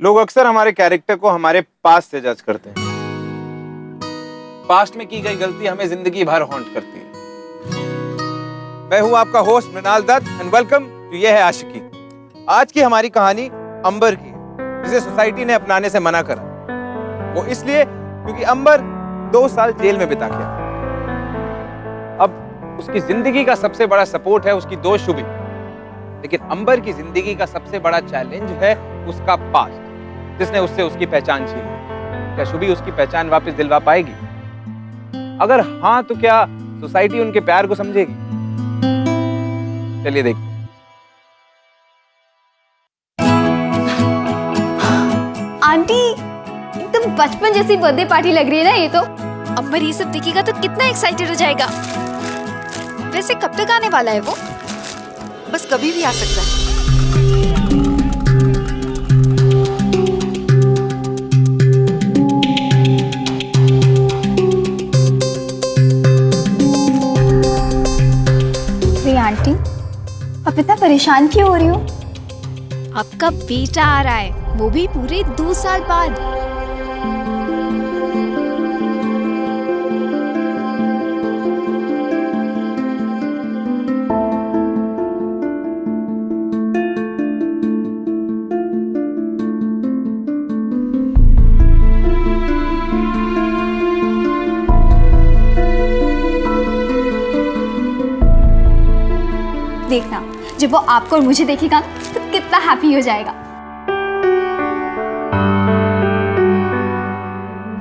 लोग अक्सर हमारे कैरेक्टर को हमारे पास्ट से जज करते हैं। पास्ट में की गई गलती हमें जिंदगी भर हॉन्ट करती है। मैं हूं आपका host Mrinal Dutt and welcome to Yeh Hai आशिकी। आज की हमारी कहानी अंबर की है, जिसे सोसाइटी ने अपनाने से मना करा। वो इसलिए क्योंकि अंबर 2 साल जेल में बिता गया। अब उसकी जिंदगी का सबसे बड़ा सपोर्ट है उसकी दोस्त शुभी, लेकिन अंबर की जिंदगी का सबसे बड़ा चैलेंज है उसका पास्ट, जिसने उससे उसकी पहचान छीनी। क्या शुभी उसकी पहचान वापस दिलवा पाएगी? अगर हाँ तो क्या सोसाइटी उनके प्यार को समझेगी? चलिए देखते हैं। आंटी एकदम बचपन जैसी बर्थडे पार्टी लग रही है ना ये तो। अंबर ये सब देखेगा तो कितना एक्साइटेड हो जाएगा। वैसे कब तक आने वाला है वो? बस कभी भी आ सकता है। आंटी आप इतना परेशान क्यों हो रही हो? आपका बेटा आ रहा है, वो भी पूरे 2 साल बाद। देखना जब वो आपको और मुझे देखेगा तो कितना हैप्पी हो जाएगा।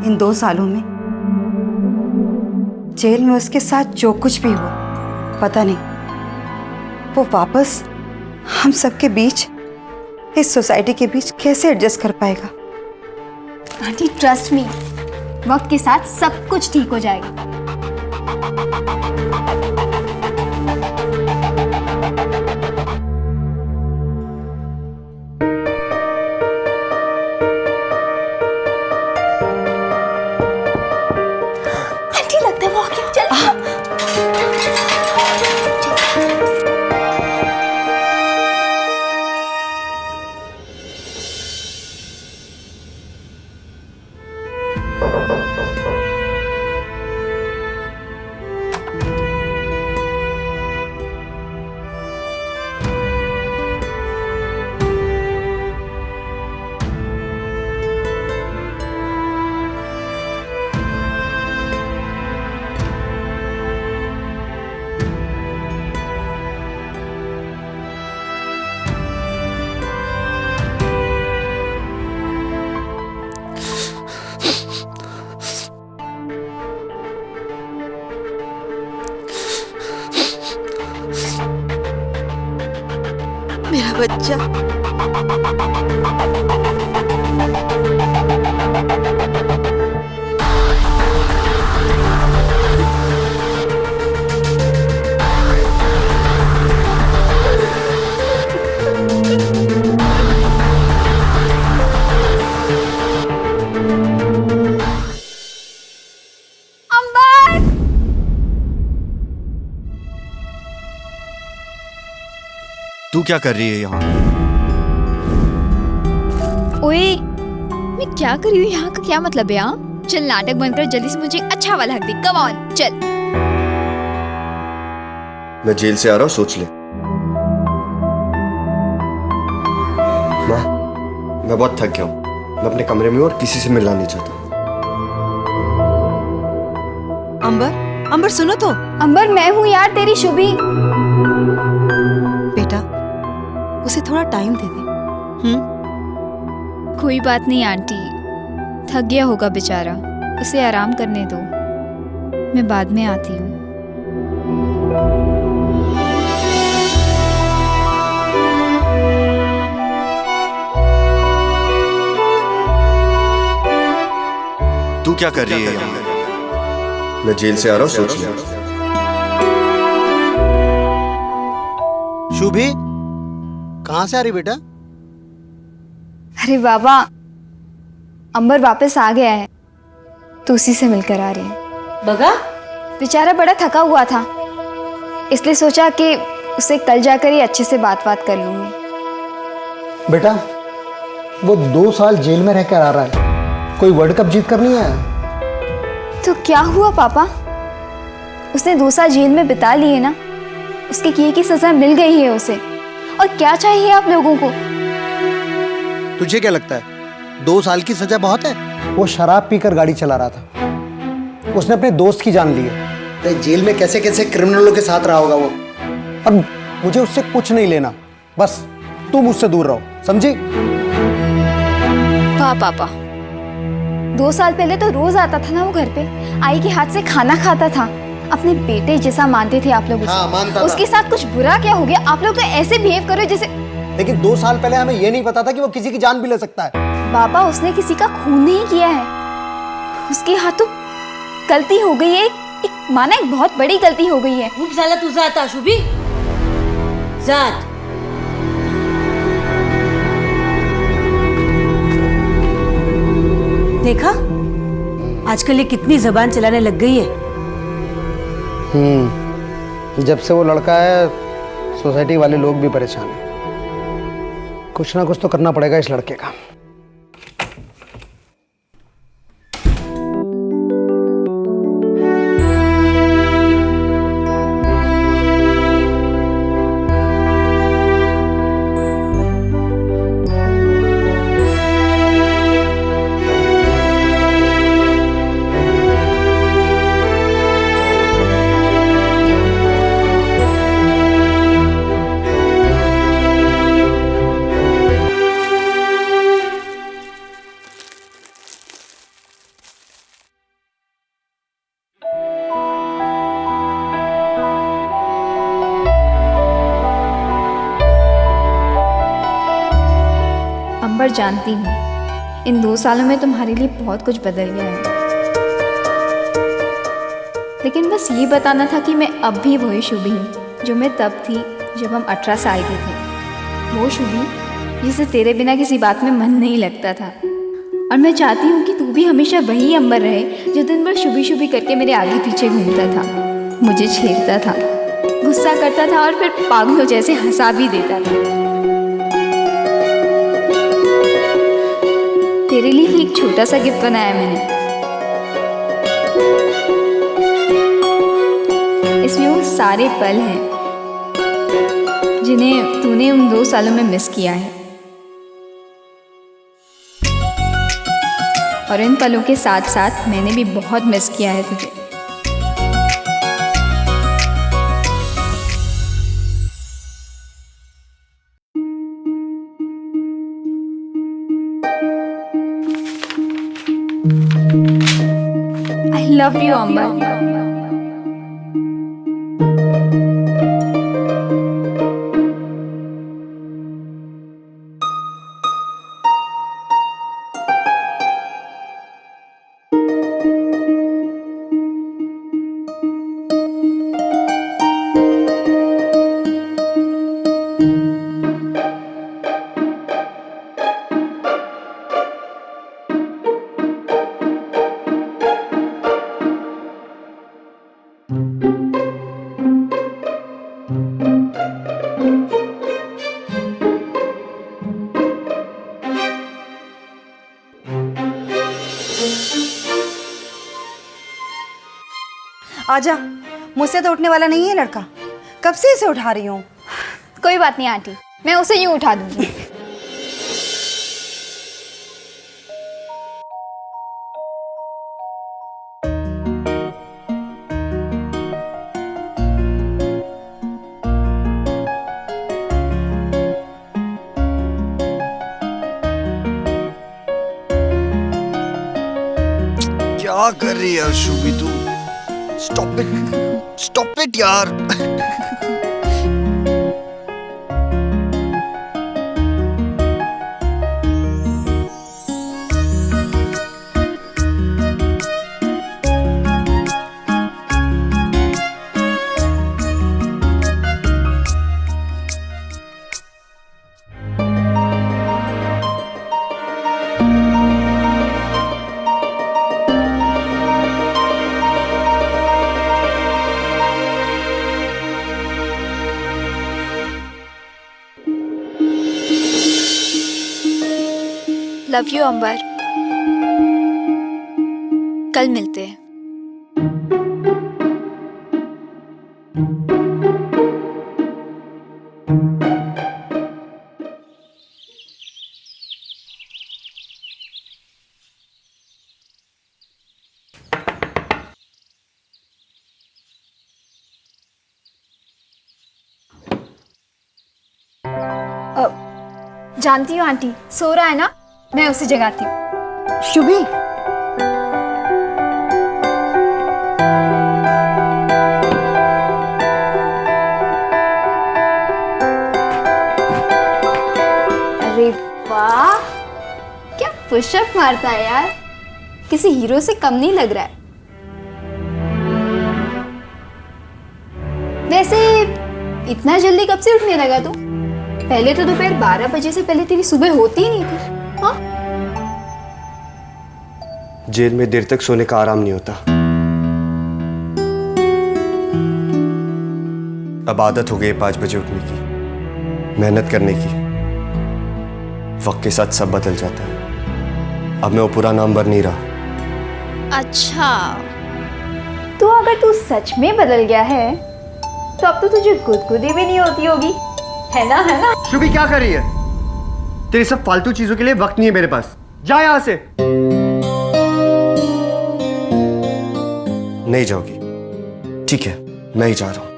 इन 2 सालों में जेल में उसके साथ जो कुछ भी हुआ, पता नहीं वो वापस हम सबके बीच, इस सोसाइटी के बीच कैसे एडजस्ट कर पाएगा। आंटी ट्रस्ट मी, वक्त के साथ सब कुछ ठीक हो जाएगा। मेरा बच्चा तू क्या कर रही है यहाँ? ओए, मैं क्या कर रही हूँ यहाँ का क्या मतलब है? यहाँ चल नाटक बंद कर, जल्दी से मुझे एक अच्छा वाला हक दे। कम ऑन चल। मैं जेल से आ रहा हूँ, सोच ले। माँ, मैं बहुत थक गया हूँ। मैं अपने कमरे में हूँ और किसी से मिलना नहीं चाहता। अंबर सुनो तो। अंबर मैं हूँ यार, तेरी शुभी। बेटा उसे थोड़ा टाइम दे दे। कोई बात नहीं आंटी, थक गया होगा बेचारा, उसे आराम करने दो, मैं बाद में आती हूँ। तू क्या कर रही है यहाँ? मैं जेल से आ रहा हूँ, सोच ले। शुभी कहाँ से आ रही बेटा? अरे बाबा, अंबर वापस आ गया है तो उसी से मिलकर आ रही है। बगा बेचारा बड़ा थका हुआ था, इसलिए सोचा कि उसे कल जाकर ही अच्छे से बात कर लूंगी। बेटा वो 2 साल जेल में रहकर आ रहा है, कोई वर्ल्ड कप जीत कर नहीं आया। तो क्या हुआ पापा? उसने 2 साल जेल में बिता लिए ना, उसके किए की सजा मिल गई है उसे। और क्या चाहिए आप लोगों को? तुझे क्या लगता है 2 साल की सजा बहुत है? वो शराब पीकर गाड़ी चला रहा था, उसने अपने दोस्त की जान ली है। जेल में कैसे कैसे क्रिमिनलों के साथ रहा होगा वो। अब मुझे उससे कुछ नहीं लेना, बस तुम मुझसे दूर रहो, समझी? वाह पापा, 2 साल पहले तो रोज आता था ना वो घर पे, आई के हाथ से खाना खाता था, अपने बेटे जैसा मानते थे आप लोग उसे। हाँ, मानता था। उसके साथ कुछ बुरा क्या हो गया? आप लोग तो ऐसे बिहेव करो जैसे। लेकिन 2 साल पहले हमें ये नहीं पता था कि वो किसी की जान भी ले सकता है। बाबा, उसने किसी का खून नहीं किया है, उसके हाथों गलती हो गई है, एक माना एक बहुत बड़ी गलती हो गई है। खूप झाला तुझा आता शुभी, जात। देखा आजकल ये कितनी जबान चलाने लग गई है। जब से वो लड़का है सोसाइटी वाले लोग भी परेशान हैं। कुछ ना कुछ तो करना पड़ेगा इस लड़के का। अंबर, जानती हूँ इन 2 सालों में तुम्हारे लिए बहुत कुछ बदल गया है, लेकिन बस ये बताना था कि मैं अब भी वही शुभी हूँ जो मैं तब थी जब हम 18 साल के थे। वो शुभी जिसे तेरे बिना किसी बात में मन नहीं लगता था। और मैं चाहती हूँ कि तू भी हमेशा वही अंबर रहे जो दिन भर शुभी शुभी करके मेरे आगे पीछे घूमता था, मुझे छेड़ता था, गुस्सा करता था और फिर पागलों जैसे हंसा भी देता था। तेरे लिए ही एक छोटा सा गिफ्ट बनाया मैंने। इसमें वो सारे पल हैं जिन्हें तूने उन 2 सालों में मिस किया है, और इन पलों के साथ साथ मैंने भी बहुत मिस किया है तुझे। I love you, Amber. आजा, मुझसे तो उठने वाला नहीं है लड़का, कब से इसे उठा रही हूँ। कोई बात नहीं आंटी, मैं उसे यूं उठा दूंगी। क्या कर रही है शुभी तू? स्टॉप इट यार। लव यू अंबर। कल मिलते हैं। जानती हूँ आंटी, सो रहा है ना, मैं उसे जगाती हूँ। शुभी, अरे वाह, क्या पुशअप मारता है यार, किसी हीरो से कम नहीं लग रहा है। वैसे इतना जल्दी कब से उठने लगा तू? पहले तो दोपहर 12 बजे से पहले तेरी सुबह होती ही नहीं थी। हाँ? जेल में देर तक सोने का आराम नहीं होता। अब आदत हो गई 5 बजे उठने की, मेहनत करने की। वक्त के साथ सब बदल जाता है। अब मैं वो पुराना अंबर नहीं रहा। अच्छा, तो अगर तू सच में बदल गया है तो अब तो तुझे गुदगुदी भी नहीं होती होगी, है ना? है ना? शुभी क्या कर रही है? तेरी सब फालतू चीजों के लिए वक्त नहीं है मेरे पास। जा यहां से। नहीं जाओगी? ठीक है, मैं ही जा रहा हूं।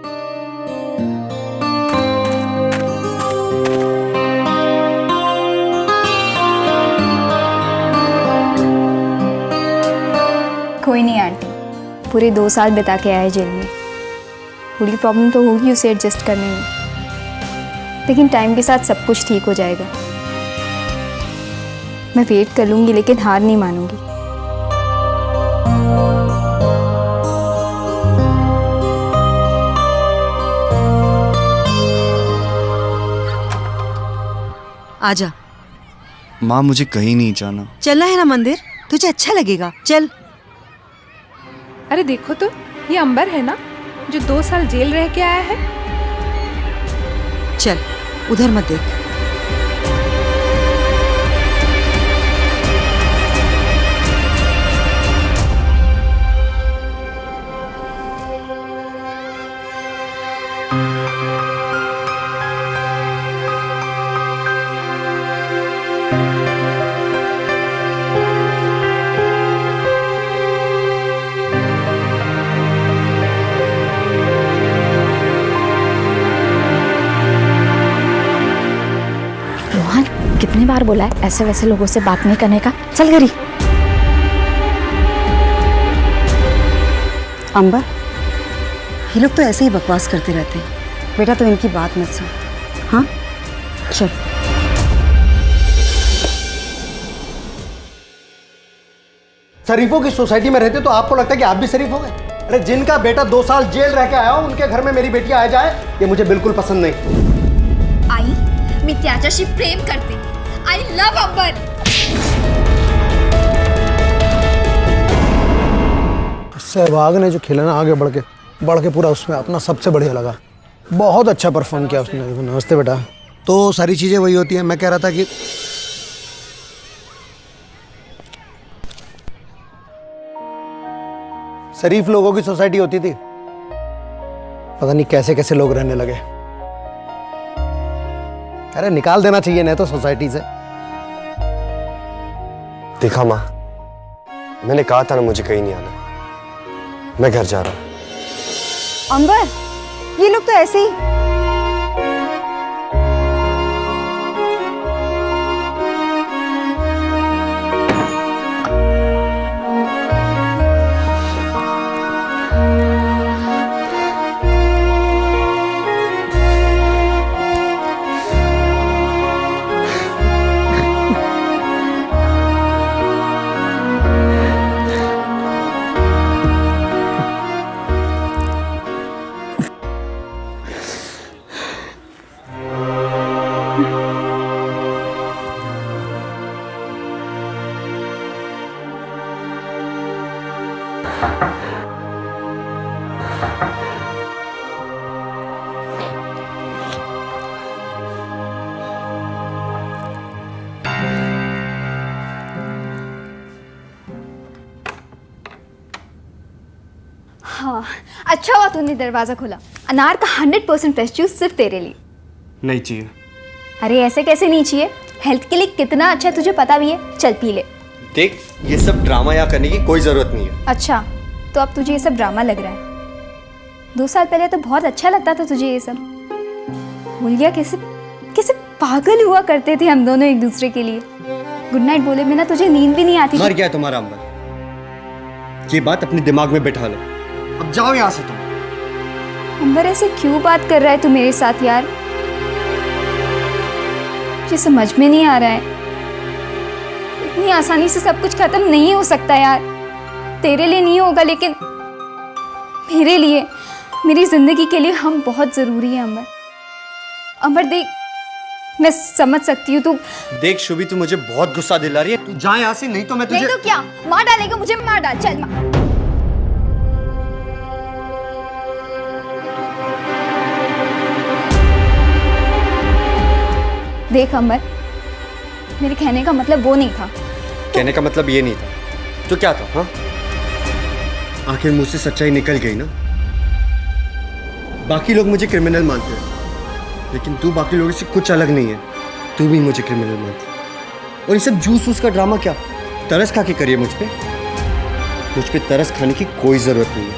कोई नहीं आंटी, पूरे 2 साल बिता के आए जेल में, थोड़ी प्रॉब्लम तो होगी उसे एडजस्ट करने में, लेकिन टाइम के साथ सब कुछ ठीक हो जाएगा। मैं वेट कर लूँगी लेकिन हार नहीं मानूंगी। आजा, माँ मुझे कहीं नहीं जाना। चलना है ना मंदिर, तुझे अच्छा लगेगा, चल। अरे देखो तो, ये अंबर है ना जो 2 साल जेल रह के आया है। चल, उधर मत देख। कितनी बार बोला है ऐसे वैसे लोगों से बात नहीं करने का? चल गरी। अंबर, ये लोग तो ऐसे ही बकवास करते रहते हैं। बेटा तो इनकी बात मत सुन। हाँ, चल। शरीफों की सोसाइटी में रहते तो आपको लगता है कि आप भी शरीफ हो गए? अरे जिनका बेटा 2 साल जेल रह के आया हो, उनके घर में मेरी बेटी आ जाए, ये मुझे बिल्कुल पसंद नहीं। आई मी त्याच्याशी प्रेम करते। आई लव अंबर। सहवाग ने जो खेला ना आगे बढ़ के पूरा उसमें अपना सबसे बढ़िया लगा। बहुत अच्छा परफॉर्म किया उसने। नमस्ते बेटा। तो सारी चीजें वही होती हैं। मैं कह रहा था कि शरीफ लोगों की सोसाइटी होती थी, पता नहीं कैसे कैसे लोग रहने लगे। अरे निकाल देना चाहिए नहीं तो सोसाइटी से। देखा माँ, मैंने कहा था ना मुझे कहीं नहीं आना। मैं घर जा रहा हूं। अंबर, ये लोग तो ऐसे ही। हाँ, अच्छा हुआ तूने दरवाज़ा खोला। अनार का 100% फ्रेश जूस सिर्फ तेरे लिए। नहीं चाहिए। अरे ऐसे कैसे नहीं चाहिए? हेल्थ के लिए कितना अच्छा है तुझे पता भी है। चल पी ले। देख, ये सब ड्रामा यहाँ करने की कोई जरूरत नहीं है। अच्छा, तो अब तुझे ये सब ड्रामा लग रहा है। 2 साल पहले तो बहुत अच्छा लगता था तुझे ये सब। भूल गया कैसे कैसे पागल हुआ करते थे हम दोनों एक दूसरे के लिए। गुड नाइट बोले बिना तुझे नींद भी नहीं आती मर थी। गया तुम्हारा अंबर। ये बात अपने दिमाग में बैठा लो। अब जाओ यहाँ से तुम। अंबर ऐसे क्यों बात कर रहा है तू मेरे साथ यार? मुझे समझ में नहीं आ रहा है। इतनी आसानी से सब कुछ खत्म नहीं हो सकता यार। तेरे लिए नहीं होगा लेकिन मेरे लिए, मेरी जिंदगी के लिए हम बहुत जरूरी है अंबर। अंबर देख, मैं समझ सकती हूँ तू। देख शुभी, तू मुझे बहुत गुस्सा दिला रही है। तू जा यहाँ से, नहीं तो मैं तुझे। नहीं तो क्या मार डालेगा मुझे? मार डाल, चल मार। देख अंबर, मेरे कहने का मतलब वो नहीं था। कहने का मतलब ये नहीं था तो क्या था? हाँ, आखिर मुझ से सच्चाई निकल गई ना। बाकी लोग मुझे क्रिमिनल मानते हैं, लेकिन तू बाकी लोगों से कुछ अलग नहीं है। तू भी मुझे क्रिमिनल मानती है। और ये सब जूस वूस का ड्रामा क्या? तरस खा के करिए मुझ पे तरस खाने की कोई जरूरत नहीं है।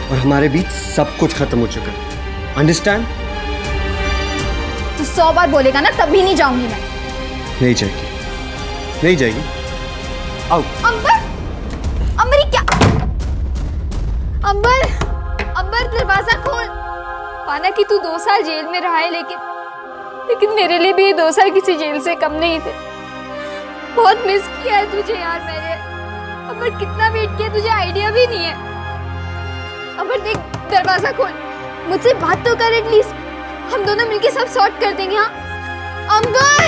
और हमारे बीच सब कुछ खत्म हो चुका है। अंडरस्टैंड? तू 100 बार बोलेगा ना तब भी नहीं जाऊंगी मैं। नहीं जाएगी, नहीं जाएगी। आओ। अंबर, अंबर ये क्या? अंबर, अंबर दरवाजा खोल। माना कि तू 2 साल जेल में रहा है लेकिन मेरे लिए भी ये 2 साल किसी जेल से कम नहीं थे। बहुत मिस किया है तुझे यार मैंने। अंबर कितना वेट किया तुझे आइडिया भी नहीं है। अंबर देख, दरवाजा खोल, मुझसे बात तो कर एटलीस्ट। हम दोनों मिलके सब सॉर्ट कर देंगे। हाँ अंबर,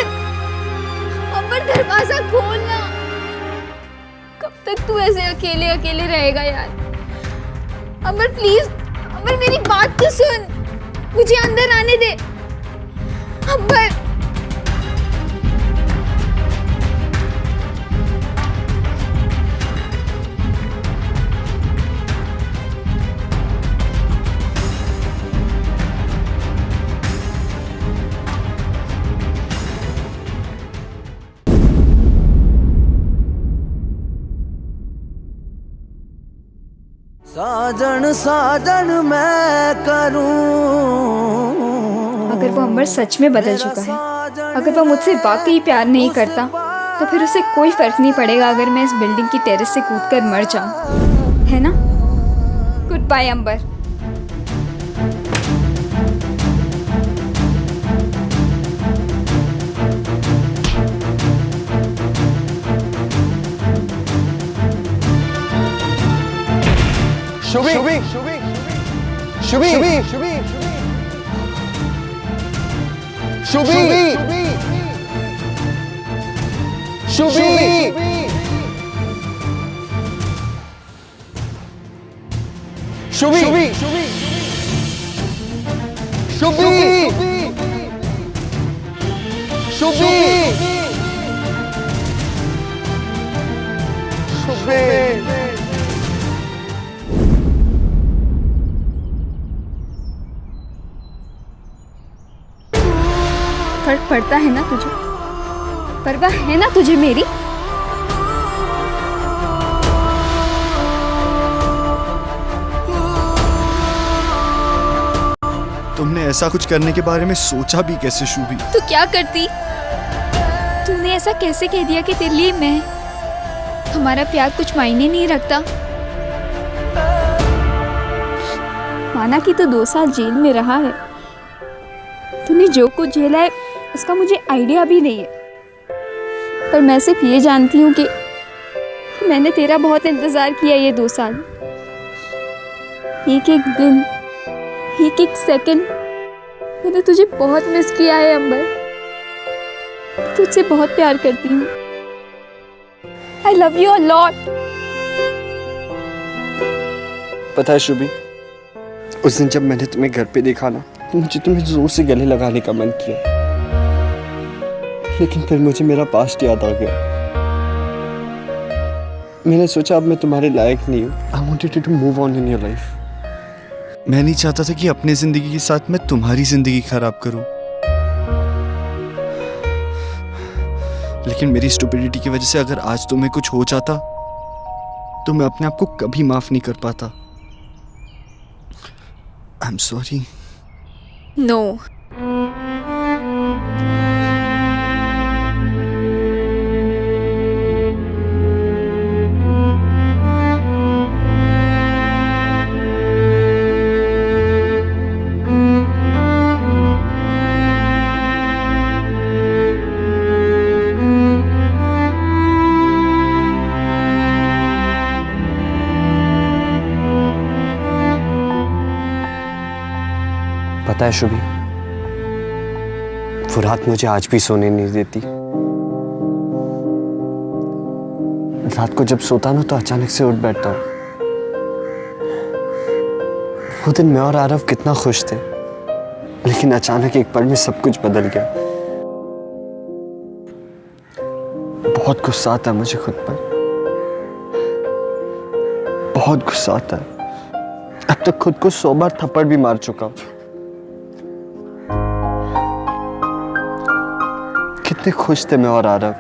अंबर दरवाजा खोल ना। कब तक तू ऐसे अकेले अकेले रहेगा यार? अंबर प्लीज, अंबर मेरी बात तो सुन, मुझे अंदर आने दे। अंबर, साजन साजन मैं करूं। अगर वो अंबर सच में बदल चुका है, अगर वो मुझसे वाकई प्यार नहीं करता, तो फिर उसे कोई फर्क नहीं पड़ेगा अगर मैं इस बिल्डिंग की टेरेस से कूदकर मर जाऊं, है ना? गुड बाय अंबर। शुभी, शुभी, शुभी, शुभी, शुभी, शुभी, शुभी, शुभी, शुभी, शुभी, फर्क पड़ता है ना तुझे? परवाह है ना तुझे मेरी? तुमने ऐसा कुछ करने के बारे में सोचा भी कैसे शुभी? तू क्या करती? तूने ऐसा कैसे कह दिया कि तेरे लिए मैं, हमारा प्यार कुछ मायने नहीं रखता? माना कि तू 2 साल जेल में रहा है, तूने जो कुछ झेला है उसका मुझे आइडिया भी नहीं है, पर मैं सिर्फ ये जानती हूँ कि मैंने तेरा बहुत इंतज़ार किया ये 2 साल। एक एक दिन, एक एक सेकंड मैंने तुझे बहुत मिस किया है अंबर। तुझसे बहुत प्यार करती हूँ। I love you a lot. पता है शुभी, उस दिन जब मैंने तुम्हें घर पे देखा ना, तो मुझे तुम्हें जोर से गले लगाने का मन किया, लेकिन फिर मुझे मेरा पास्ट याद आ गया। मैंने सोचा अब मैं तुम्हारे लायक नहीं हूँ। I wanted you to move on in your life. मैं नहीं चाहता था कि अपनी जिंदगी के साथ मैं तुम्हारी जिंदगी खराब करूं, लेकिन मेरी स्टुपिडिटी की वजह से अगर आज तुम्हें कुछ हो जाता तो मैं अपने आप को कभी माफ नहीं कर पाता। I am sorry. नो, पता है शुभी, वो रात मुझे आज भी सोने नहीं देती। रात को जब सोता ना तो अचानक से उठ बैठता हूँ। वो दिन मैं और आरव कितना खुश थे, लेकिन अचानक एक पल में सब कुछ बदल गया। बहुत गुस्सा आता है मुझे खुद पर, बहुत गुस्सा आता है। अब तक खुद को 100 बार थप्पड़ भी मार चुका हूं। कितने खुश थे मैं और आरव,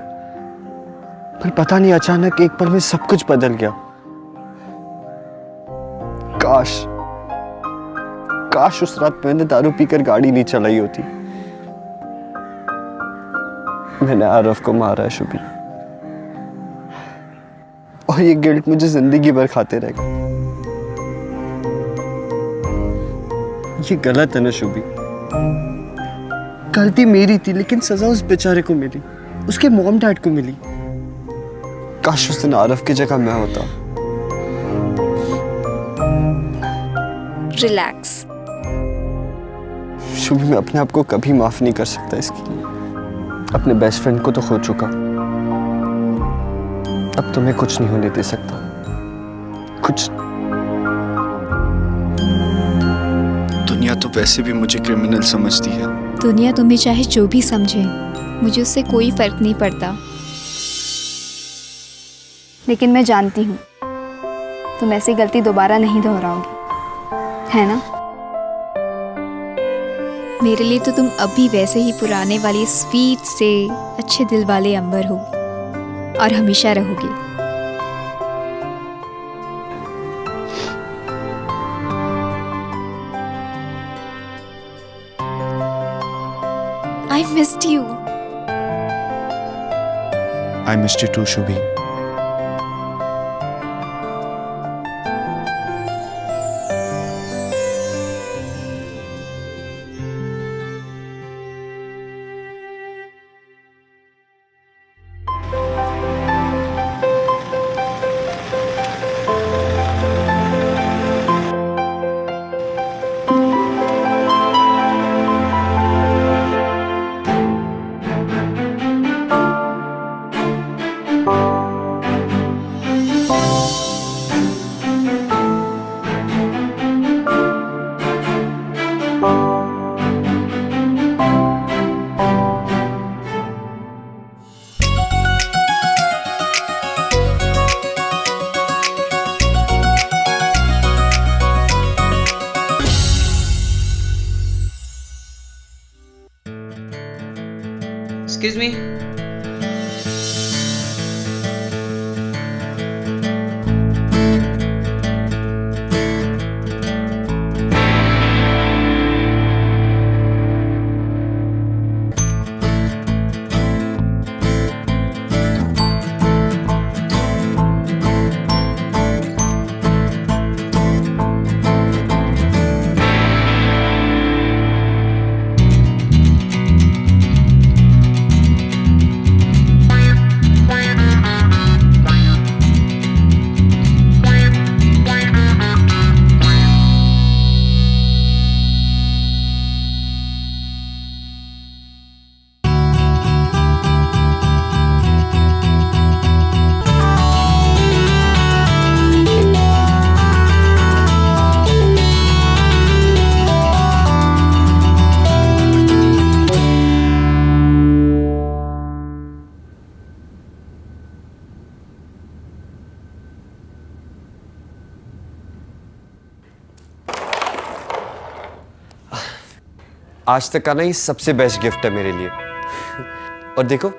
पर पता नहीं अचानक एक पल में सब कुछ बदल गया। काश उस रात मैंने दारू पीकर गाड़ी नहीं चलाई होती। मैंने आरव को मारा है शुभी, और ये गिल्ट मुझे जिंदगी भर खाते रहेगा। ये गलत है ना शुभी? गलती मेरी थी, लेकिन सजा उस बेचारे को मिली, उसके मॉम डैड को मिली। काश उस दिन आरव की जगह मैं होता। रिलैक्स। शुभी, मैं अपने आप को कभी माफ नहीं कर सकता इसके लिए। अपने बेस्ट फ्रेंड को तो खो चुका, अब तुम्हें कुछ नहीं होने दे सकता, कुछ। दुनिया तो वैसे भी मुझे क्रिमिनल समझती है। दुनिया तुम्हें चाहे जो भी समझे, मुझे उससे कोई फर्क नहीं पड़ता। लेकिन मैं जानती हूँ तुम ऐसी गलती दोबारा नहीं दोहराओगी, है ना? मेरे लिए तो तुम अभी वैसे ही पुराने वाली स्वीट से अच्छे दिल वाले अंबर हो, और हमेशा रहोगे। I missed you. I missed you too, Shubhi. Excuse me? आज तक का ना ये सबसे बेस्ट गिफ्ट है मेरे लिए। और देखो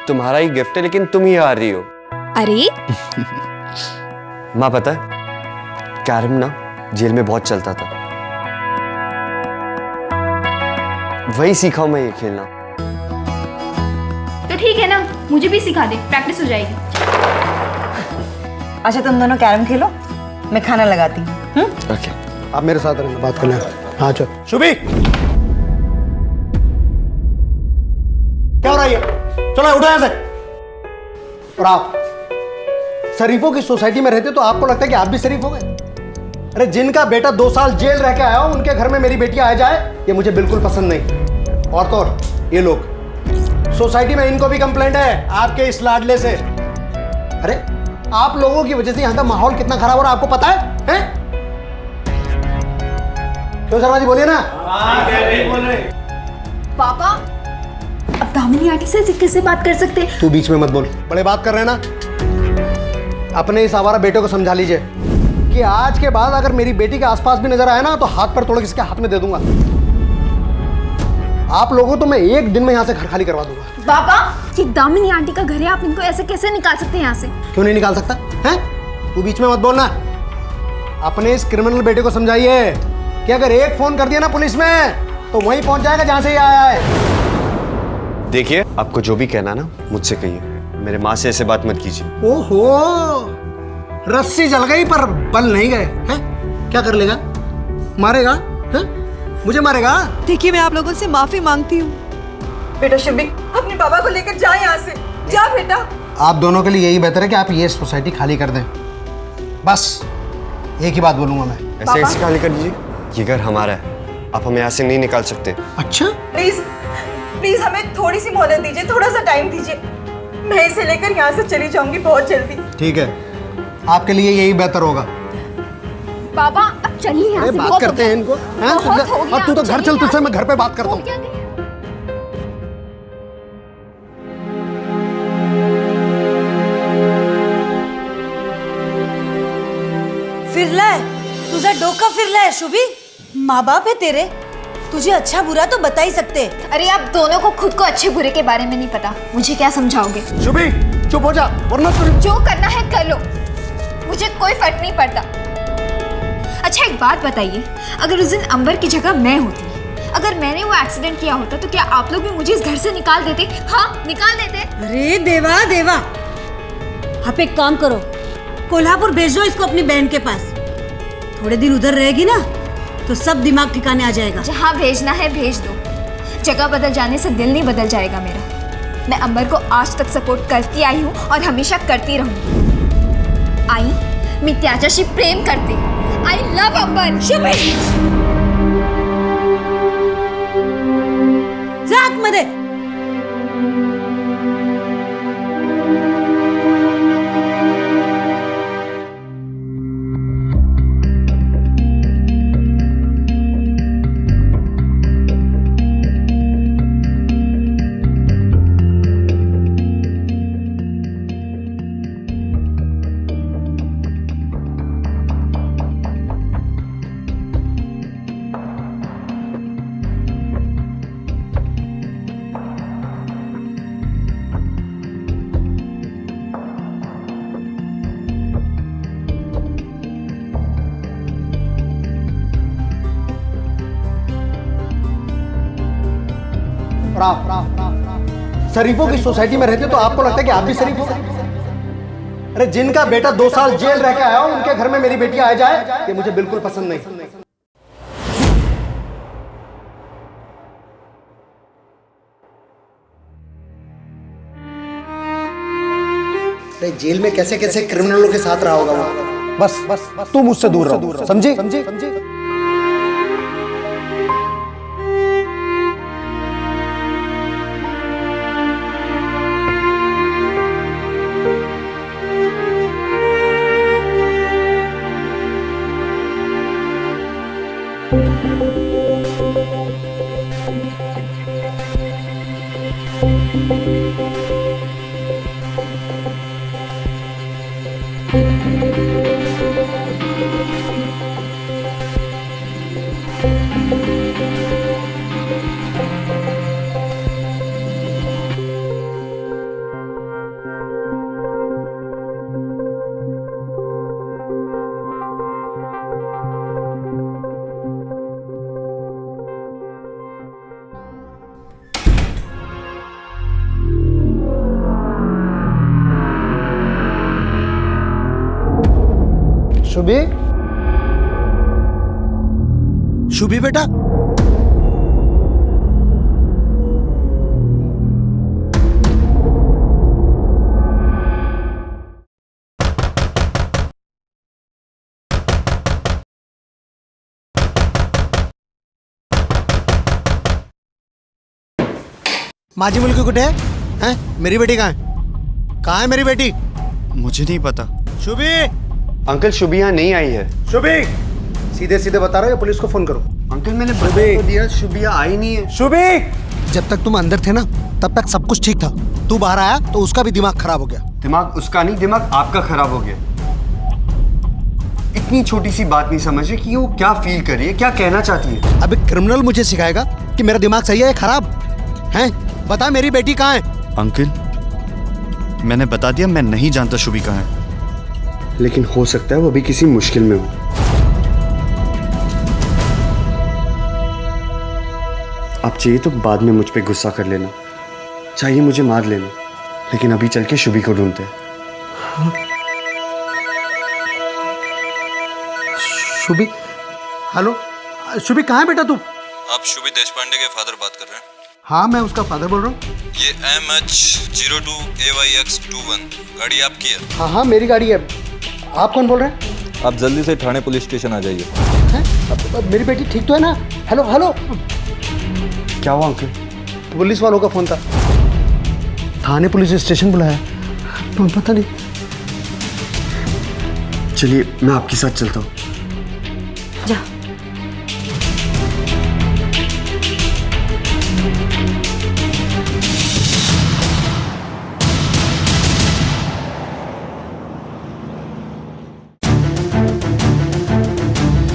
तुम्हारा ही गिफ्ट है, लेकिन तुम ही आ रही हो। अरे माँ पता है कैरम ना जेल में बहुत चलता था, वही सीखा हूं मैं ये खेलना। तो ठीक है ना, मुझे भी सिखा दे, प्रैक्टिस हो जाएगी। अच्छा तुम दोनों कैरम खेलो, मैं खाना लगाती हूँ। ओके आप मेरे साथ रहना, बात करना। हाँ चल। शुभी क्या हो रहा है ये? चलो उठो यहाँ से। और आप शरीफों की सोसाइटी में रहते तो आपको लगता है कि आप भी शरीफ हो गए? अरे जिनका बेटा 2 साल जेल रह के आया हो, उनके घर में मेरी बेटी आ जाए, ये मुझे बिल्कुल पसंद नहीं। और तो और ये लोग सोसाइटी में, इनको भी कंप्लेंट है आपके इस लाडले से। अरे आप लोगों की वजह से यहाँ का माहौल कितना खराब हो रहा है आपको पता है? हैं? क्यों शर्मा जी, बोलिए ना। पापा, अब दामिनी आंटी से कैसे बात कर सकते हैं? तू बीच में मत बोल, बड़े बात कर रहे हैं ना। अपने इस आवारा बेटे को समझा लीजिए कि आज के बाद अगर मेरी बेटी के आसपास भी नजर आया ना तो हाथ पर तोड़ के इसके हाथ में दे दूंगा। आप लोगों तो मैं एक दिन में यहाँ से घर खाली करवा दूंगा। पापा, ये दामिनी आंटी का घर है, आप इनको ऐसे कैसे निकाल सकते हैं यहाँ से? क्यों नहीं निकाल सकता है? तू बीच में मत बोलना। अपने इस क्रिमिनल बेटे को समझाइए कि अगर एक फोन कर दिया ना पुलिस में तो वहीं पहुंच जाएगा जहां से ये आया है। देखिए, आपको जो भी कहना ना मुझसे कहिए, मेरे माँ से ऐसे बात मत कीजिए। ओहो, रस्सी जल गई पर बल नहीं गए हैं? क्या कर लेगा? मारेगा? हैं? मुझे मारेगा? देखिए मैं आप लोगों से माफी मांगती हूँ। बेटा शुभी, अपने बाबा को लेकर जा यहाँ से, जा बेटा। आप दोनों के लिए यही बेहतर है कि आप ये सोसाइटी खाली कर दें। बस एक ही बात बोलूंगा मैं। ऐसे ऐसे खाली कर दीजिए, ये घर हमारा है, आप हमें यहाँ से नहीं निकाल सकते। अच्छा, प्लीज प्लीज हमें थोड़ी सी मोहलत दीजिए, थोड़ा सा टाइम दीजिए। मैं इसे लेकर यहाँ से चली जाऊंगी बहुत जल्दी। ठीक है, आपके लिए यही बेहतर होगा। पापा, अब चलिए यहाँ से। बात करते हैं इनको। और तू तो घर चल, तुझसे मैं घर पे बात करता हूँ। फिरलाय, तुझा डोका फिरलाय शुभी। माँ बाप है तेरे, तुझे अच्छा बुरा तो बता ही सकते। अरे आप दोनों को खुद को अच्छे बुरे के बारे में नहीं पता, मुझे क्या समझाओगे? शुभी चुप हो जा, वरना जो करना है कर लो, मुझे कोई फर्क नहीं पड़ता। अच्छा एक बात बताइए, अगर उस दिन अंबर की जगह मैं होती, अगर मैंने वो एक्सीडेंट किया होता तो क्या आप लोग भी मुझे इस घर से निकाल देते? हाँ, निकाल देते। अरे देवा देवा, आप एक काम करो, कोल्हापुर भेज दो इसको अपनी बहन के पास। थोड़े दिन उधर रहेगी ना तो सब दिमाग ठिकाने आ जाएगा। जहाँ भेजना है भेज दो, जगह बदल जाने से दिल नहीं बदल जाएगा मेरा। मैं अंबर को आज तक सपोर्ट करती आई हूँ और हमेशा करती रहूंगी। आई मी त्याच्याशी प्रेम करते, आई लव अंबर। शुभी जा आतमध्ये। शरीफों की सोसाइटी में रहते तो आपको लगता है कि आप भी शरीफ हो? अरे जिनका बेटा 2 साल जेल रह के आया हो, उनके घर में मेरी बेटी आ जाए, ये मुझे बिल्कुल पसंद नहीं। अरे जेल में कैसे कैसे क्रिमिनलों के साथ रहा होगा वो। बस तू मुझसे दूर रहो, समझी? शुभी, शुभी बेटा, माझी मुलगी कुठे है? हैं? मेरी बेटी कहाँ है? कहाँ है मेरी बेटी? मुझे नहीं पता। शुभी, अंकल शुभी यहाँ नहीं आई है। शुभी, सीधे सीधे बता रहा हूँ या पुलिस को फोन करो? अंकल मैंने बता तो दिया, शुभी यहाँ आई नहीं है। शुभी, जब तक तुम अंदर थे ना तब तक सब कुछ ठीक था। तू बाहर आया तो उसका भी दिमाग खराब हो गया। दिमाग उसका नहीं, दिमाग आपका खराब हो गया। इतनी छोटी सी बात नहीं समझ रही कि वो क्या फील कर रही है, क्या कहना चाहती है। अब एक क्रिमिनल मुझे सिखाएगा कि मेरा दिमाग सही है या खराब है? बता मेरी बेटी कहाँ है? अंकल मैंने बता दिया, मैं नहीं जानता शुभी कहाँ है। लेकिन हो सकता है वो अभी किसी मुश्किल में हो। आप चाहिए तो बाद में मुझ पे गुस्सा कर लेना, चाहिए मुझे मार लेना, लेकिन अभी चल के शुभी को ढूंढते हैं। शुभी, हेलो शुभी, कहाँ है बेटा तू? आप शुभी देशपांडे के फादर बात कर रहे हैं? हाँ मैं उसका फादर बोल रहा हूँ। ये MH02AYX21 गाड़ी आपकी है? हाँ हाँ मेरी गाड़ी है। आप कौन बोल रहे हैं? आप जल्दी से ठाणे पुलिस स्टेशन आ जाइए। हैं? अब मेरी बेटी ठीक तो है ना? हेलो हेलो, क्या हुआ अंकल? पुलिस वालों का फोन था, थाने पुलिस स्टेशन बुलाया। पता नहीं। चलिए मैं आपके साथ चलता हूँ। जा।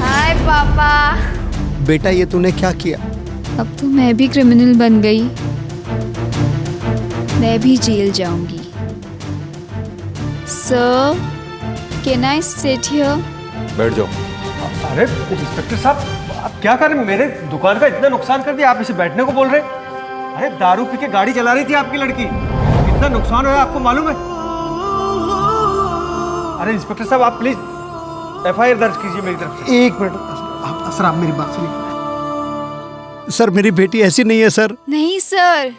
हाय पापा। बेटा ये तूने क्या किया? अब तो मैं भी क्रिमिनल बन गई, मैं भी जेल जाऊंगी। Sir, can I sit here? बैठ जाओ। अरे इंस्पेक्टर साहब, आप क्या कर रहे हैं? मेरे दुकान का इतना नुकसान कर दिया, आप इसे बैठने को बोल रहे हैं? अरे दारू पी के गाड़ी चला रही थी आपकी लड़की, कितना नुकसान हुआ आपको मालूम है? अरे इंस्पेक्टर साहब आप प्लीज FIR दर्ज कीजिए मेरी तरफ से। एक मिनट सर, आप मेरी बात सुनिए। सर मेरी बेटी ऐसी नहीं है सर। नहीं सर,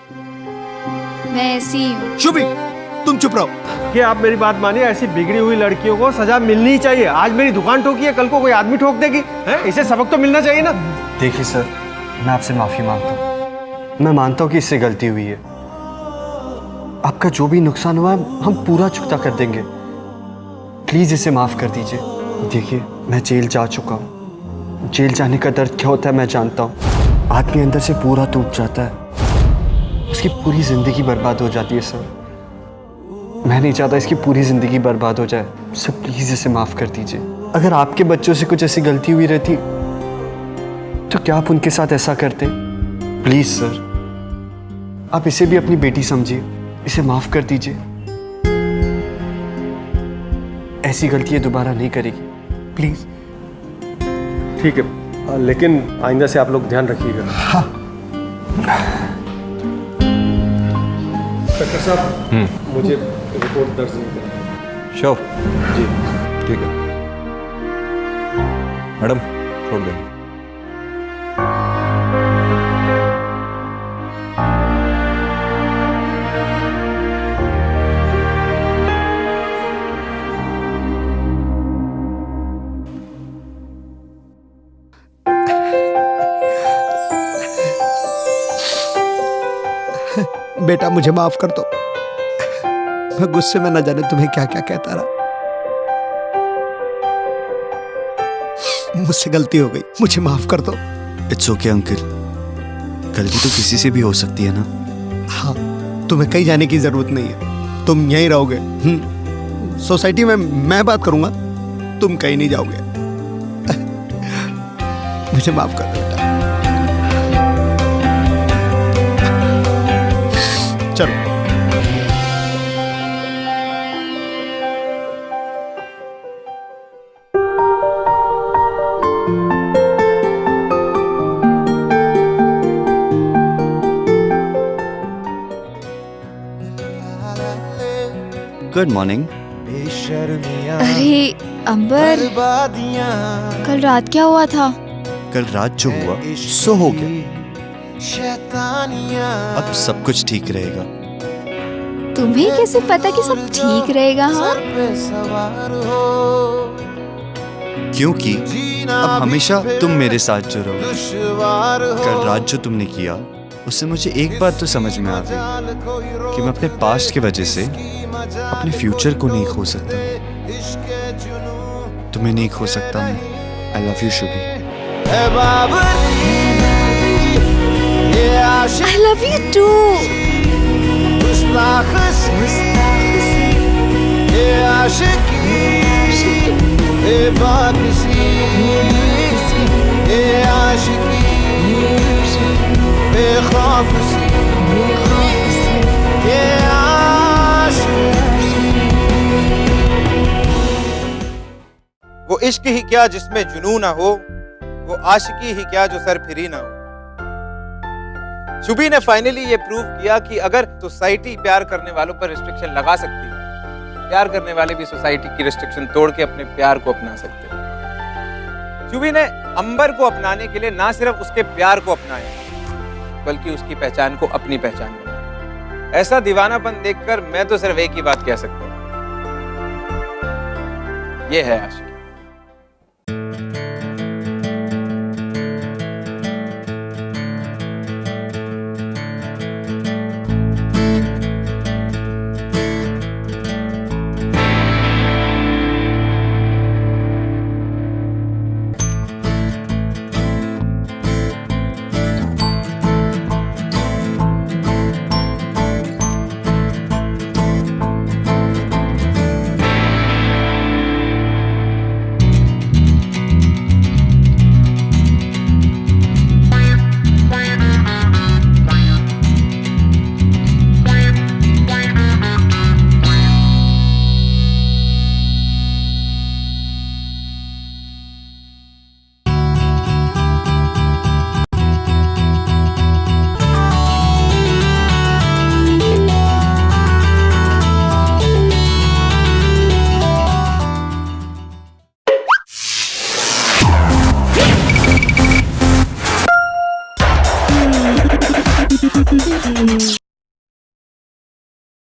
मैं ऐसी ही हूँ। शुभी तुम चुप रहो। कि आप मेरी बात मानिए, ऐसी बिगड़ी हुई लड़कियों को सजा मिलनी ही चाहिए। आज मेरी दुकान ठोकी है, कल को कोई आदमी ठोक देगी है? इसे सबक तो मिलना चाहिए ना। देखिए सर, मैं आपसे माफी मांगता हूँ। मैं मानता हूँ कि इससे गलती हुई है। आपका जो भी नुकसान हुआ है हम पूरा चुकता कर देंगे। प्लीज इसे माफ कर दीजिए। देखिए मैं जेल जा चुका हूँ, जेल जाने का दर्द क्या होता है मैं जानता हूँ। आदमी अंदर से पूरा टूट जाता है, उसकी पूरी जिंदगी बर्बाद हो जाती है सर। मैं नहीं चाहता इसकी पूरी जिंदगी बर्बाद हो जाए। सर प्लीज इसे माफ कर दीजिए। अगर आपके बच्चों से कुछ ऐसी गलती हुई रहती तो क्या आप उनके साथ ऐसा करते? प्लीज सर, आप इसे भी अपनी बेटी समझिए, इसे माफ कर दीजिए। ऐसी गलतियां दोबारा नहीं करेगी, प्लीज। ठीक है, लेकिन आइंदा से आप लोग ध्यान रखिएगा। हाँ। इंस्पेक्टर साहब, मुझे रिपोर्ट दर्ज नहीं करनी। श्योर जी, ठीक है मैडम, छोड़ दें। बेटा मुझे माफ कर दो, मैं गुस्से में न जाने तुम्हें क्या क्या कहता रहा। मुझसे गलती हो गई, मुझे माफ कर दो। इट्स ओके अंकल, गलती तो किसी से भी हो सकती है ना। हाँ, तुम्हें कहीं जाने की जरूरत नहीं है, तुम यहीं रहोगे। सोसाइटी में मैं बात करूंगा, तुम कहीं नहीं जाओगे। मुझे माफ कर दो बेटा। चलो। Good morning. अरे अंबर, कल रात क्या हुआ था? कल रात जो हुआ सो हो गया। अब सब कुछ ठीक रहेगा। तुम्हें कैसे पता कि सब ठीक रहेगा? हाँ, क्योंकि अब हमेशा तुम मेरे साथ जो रहो। कल रात जो तुमने किया उससे मुझे एक बात तो समझ में आ गई कि मैं अपने पास्ट की वजह से अपने फ्यूचर को नहीं खो सकता। तुम्हें नहीं खो सकता मैं। I love you Shubhi. I love you too. वो इश्क ही क्या जिसमें जुनून ना हो, वो आशिकी ही क्या जो सरफिरी ना हो। शुभी ने फाइनली ये प्रूव किया कि अगर सोसाइटी प्यार करने वालों पर रिस्ट्रिक्शन लगा सकती है, प्यार करने वाले भी सोसाइटी की रिस्ट्रिक्शन तोड़ के अपने प्यार को अपना सकते हैं। शुभी ने अंबर को अपनाने के लिए ना सिर्फ उसके प्यार को अपनाया, बल्कि उसकी पहचान को अपनी पहचान बनाया। ऐसा दीवानापन देखकर मैं तो सिर्फ एक ही बात कह सकता हूं, ये है आशिकी।